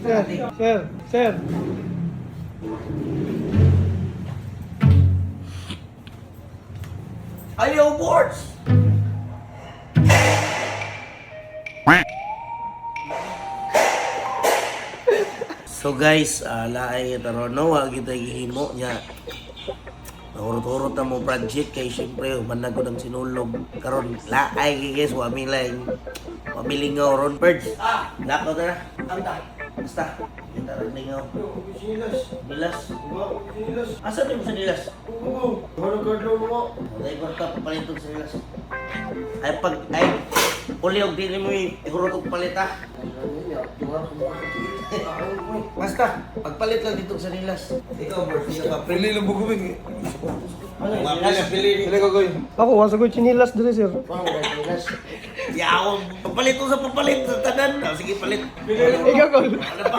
Sir. Ayaw, boards! So guys, laay taron no, wag kita gihimo niya. Urot-urot na mo project kay syempre manag ko ng sinulog karon laay guys, wa mi lang mabilingaw ron birds. Nako na. Basta kita rin lingaw. Bilas. Asa din mo sa dilas? Dahil ko ka papalitog sa dilas. Ay uliog din mo ihurot og palita. Basta, pagpalit lang dito sa nilas. Ikaw, boss, hindi ka Pili lang bugubing. Pili ko koy. Ako, wasa ko chinilas dito, sir. Yaw, papalit ko sa papalit sa tanan. Sige, palit. Ikaw, Kol.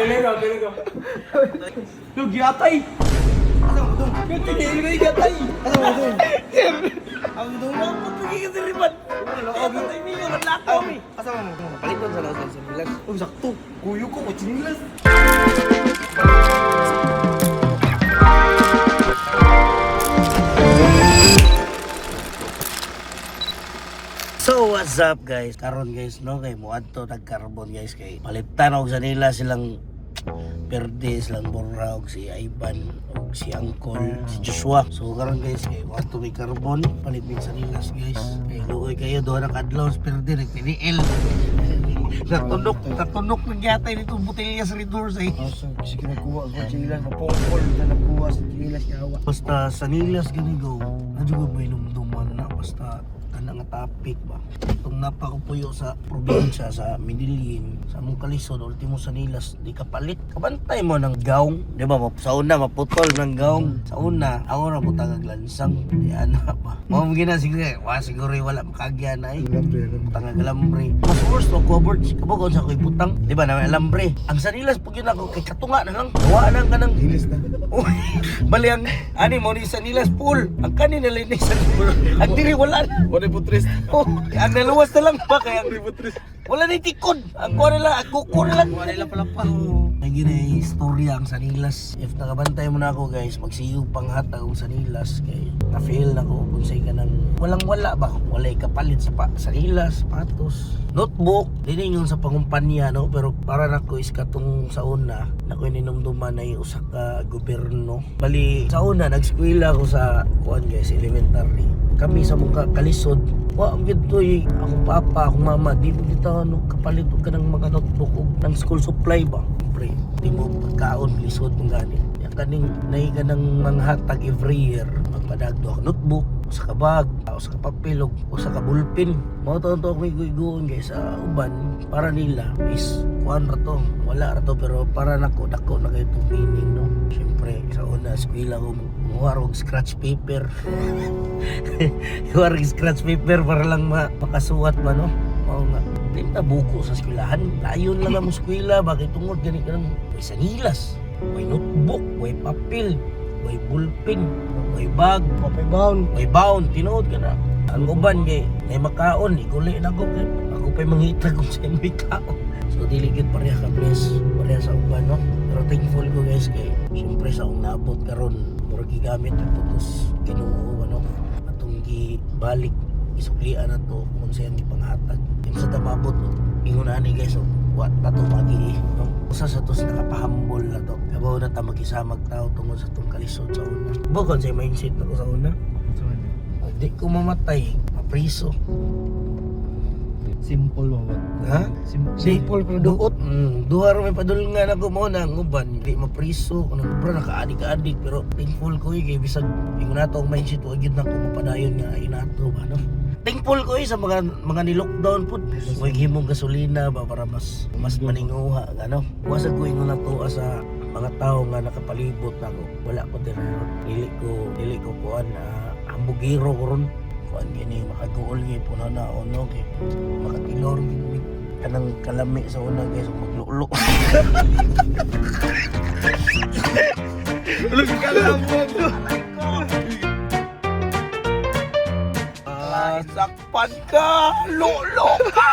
Pili ka. Lug, yatay. Yung tingin na yung yatay. Sir. Ang dulang pagpagi ka sa riban. Yatay niyo, manlakaw eh. Asa mo? Palit ko sa lasan sa nilas. Oh, sakto. Kuyo ko chinilas. So what's up guys? Karon guys no kay muadto nag-carbon guys kay paliptan og sa nila silang Perde, silang Borra og si Ivan og si Angkol, si Joshua. So karon guys kay muadto may carbon palipin sa nilas guys. Kay luoy kayo do na kadlaw sa Perde nagpiniil. Natunok nagyatay nito botelya sa Red Doors eh. Sige nakuha ko chinilas mapungkol na nakuha sa chinilas yawa. Basta sa nilas ganigaw, nadyo ba inumduman na basta kanang topic ba. Itong napakupuyo sa probinsya sa Medellin, sa mong kalisod, ultimo sa nilas, di ka palit. Kabantay mo ng gaong, di ba? Sa una, maputol ng gaong. Sa una, ako na mo tagaglansang. Di ana pa. Mga gina, siguro wala makagya na eh. Tangag alambre. Mas worst mo, covered. Kabukon sa ako'y butang. Di ba, na alambre. Ang sa nilas, pag yun ako, kay katunga na lang. Gawa na ka ng... Chinilas na. Bali ang ani mo ni sa nilas pool. Ang kanin na linis sa pool. Ang diri wala na. Wala putres. Oh, ang naluwas na lang pa kaya ang Putres. wala na tikod. Ang kuha nila, ang kuko na lang. Wala pala pa. Naging istorya ang Sanilas. If nakabantay mo na ako guys, magsiyog panghatag ang Sanilas kay na-fail na ko kung sa'y ka ng walang-wala ba? Wala'y kapalit sa Sanilas, patos. Notebook, din yun sa pangumpanya no? Pero para na ko is katong sa una na ko ininumduman na yung usa ka gobyerno. Bali, sa una, nag-skwela ako sa kuan guys, elementary. Kami sa mga kalisod, ang gito'y akong papa, akong mama, di mo dito kapalit ka ng mga notebook o ng school supply ba? Pre, di mo pagkaon, lisod mong ganit. Yan kaning naiga ng manghatag every year, magpadagdo ako notebook, o sa kabag, o sa kapapel, o sa kabulpin. Mga taon to ako iguiguon guys sa uban, para nila is kuhan rato, wala rato, pero para nako, dako na kayo itong meaning no. Siyempre, sa una, skwila ko, muharog scratch paper. Muharog scratch paper para lang makasuwat ba no. Oo nga. Di na buko sa eskwelahan. Layon lang ang eskwela. Bakit tungod ganit ka ng may sanilas, may notebook, may papel, may bulpin, may bag, may bound. Tinood ka na. Ang uban kay may makaon, ikuli na ko. Ako pa'y mangita kung saan may kaon. So diligid pareha ka bless, pareha sa uban no. Pero thankful ko guys kay siyempre sa akong naabot karon mura gigamit ang tutos Ginoo ano atong gibalik isuklian na to kung saan di panghatag. Yung sa tamabot ingon ani guys so what na to magi no. Usa sa tos nakapahambol na to. Kabaw na ta makisamag tao tungod sa tong kalisod sa una. Bukod sa mindset na ko sa una. Di ko mamatay, mapriso. Simple mo. Ha? Simple pero duot. Duha ro may padulungan ako mo na ang uban, di mapriso, kuno bro nakaadik-adik pero thankful ko kay bisag ingon nato ang mindset wa gyud nako mapadayon nga inato ba no. Thankful ko sa mga ni-lockdown pud. Way himong gasolina ba para mas maninguha ano. Wasag ko ingon nato sa mga tao nga nakapalibot nako. Wala ko din dili ko kuan na ambugiro ko ron. Kuan gini makaguol gyud puno na ono kay makatilor gyud kanang kalami sa una guys maglulo. Lagi ka lang mo. Sakpan ka! Lolo ka!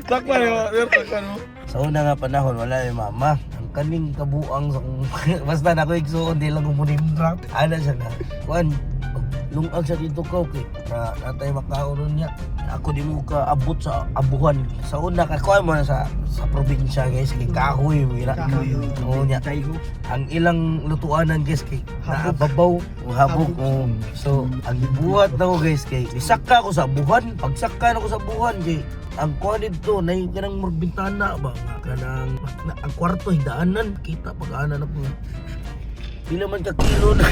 Sakpan mo. Sakpan mo. Sa una nga panahon, wala yung mama. Ang kaning kabuang sa kung basta na ko igsuon, di lang umunimrak. Ano siya na, Juan, lungag sa dito ka, okay? Na natay makaunon niya. Ako di mo ka abot sa abuhan. Sa una, kakuha mo na sa probinsya, guys. Kay kahoy, wala. Oo niya. Ang ilang lutuanan, guys, kay naababaw, habog. Oh. So, ang buhat na ko, guys, kay isaka ko sa abuhan. Pagsaka na ko sa abuhan, kay ang kuha dito, na yung kanang magbintana ba? Kanang, ang kwarto, hidaanan. Kita, pag-aanan ako. Di naman ka kilo na.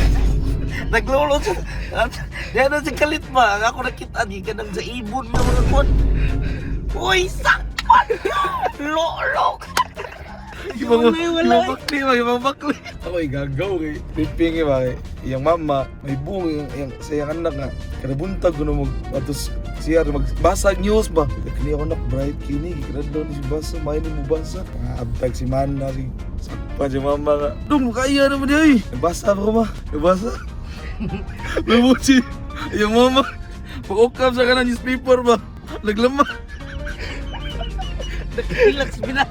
Naglulot sa... Yan na si Kalit ba? Ang ako nakita, di ka nang sa ibon na mga kuwan. Uy, sakpan ka! Lolok! Ibang bakli. Ako igagaw kay pipingi ba kay iyang mama, may buong iyang sayang anak nga. Kada buntag ko na atos siya magbasa news ba. Kini ako nak bright kini, kada daw ni si basa, may ni mo basa. Abtag si Mana si sakpan si mama nga. Dong kaya naman di ay. Nabasa ako ma, nabasa. May busi. Iyang mama, pag-ukap sa kanang newspaper ba. Naglama. Relax, binas!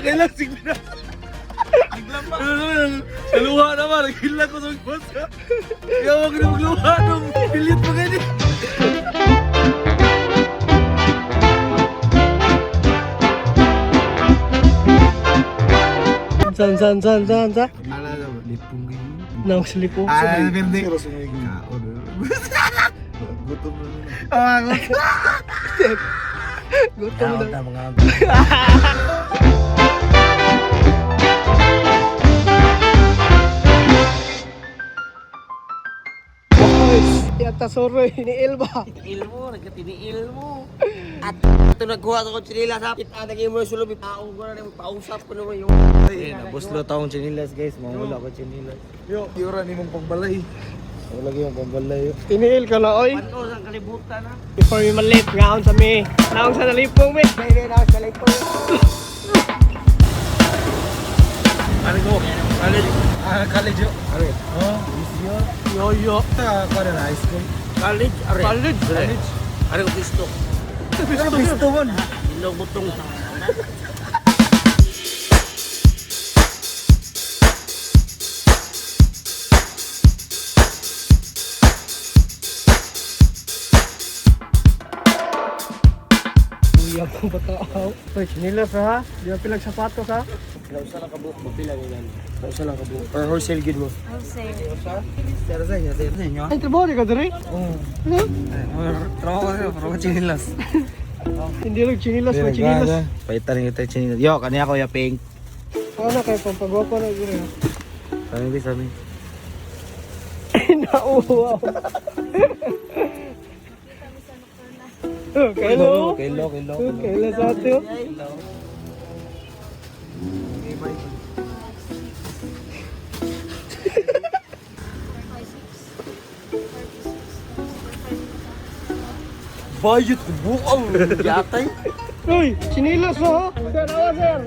Kailan si Pinas. Sa luha naman, naghilang ko sa magbasa. Kaya huwag na magluha nung pilit mo ganyan. San. Ala na, lipong ganyan. Nang slipo. Verde. Pero sumay ganyan. Gutom na na. Gutom Yaon na. na mga... Yata soroy ni Elba. Ilmo, nagkatiniil mo. At ito nagkuha sa kutsilila sa pit. Naging mo yung sulong, itaong ko na rin, pausap ko naman yung... Nabuslo taong chinilas guys, mawala ko chinilas. Yo, yura ni mong pagbalay. Wala yung pagbalay. Tiniil ka na, oy. Paano sa kalibutan ha? Before we malit, ngaon sa mi. Naong sa nalipong mi. Dahil na sa nalipong. Ano ko? College yo. Ano? Oh, this year. Yoyo. Ako na high school. College, are. College. Are ko pisto. Pisto man. Ilong butong. Kuya kong bataaw. Oy, chinilas ha? Di ba pilang sapatos ha? Lausa lang kabuok, mapila ganyan. Pausa lang ka buo. Or wholesale gid mo. Pero sa inyo. Ay, trabaho di ka diri? Oo. Ano? Trabaho ko pero chinilas. Hindi lang chinilas, may chinilas. Paitan yung tayo chinilas. Yo, kaniya ko ya pink. Ano kayo, pampagwapa na diri ha? Sami. Nauwaw. Oh, kailo. Kilo. Kailo sa atin. Bayot buang. Yatay. Uy, chinilas ha? Sir, awa sir.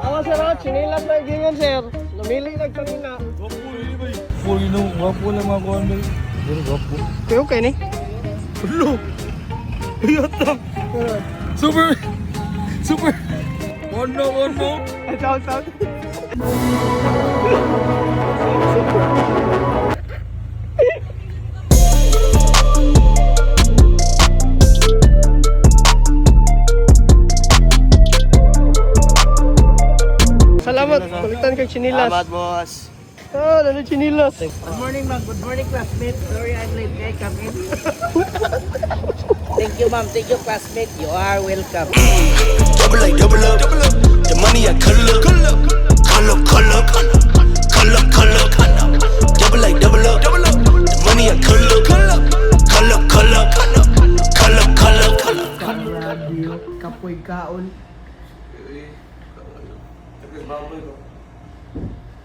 Awa sir ha, chinilas na gingan sir. Namili lang kanina. Full no, wapo lang mga kuwan ba? Pero wapo. Okay, okay ni. Hello. Yata. Super. Ono. Sound. Salamat, kulitan kay chinilas. Salamat, boss. Ah, dali chinilas. Good morning, ma'am. Good morning, classmate. Sorry, I'm late. May come in. Thank you, ma'am. Thank you, classmate. You are welcome. Double up. The money I cull up. Double up. The money I cull up. Radio, kapoy kaon.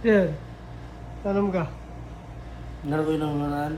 Yan. Tanong ka. Naroy ng nanan.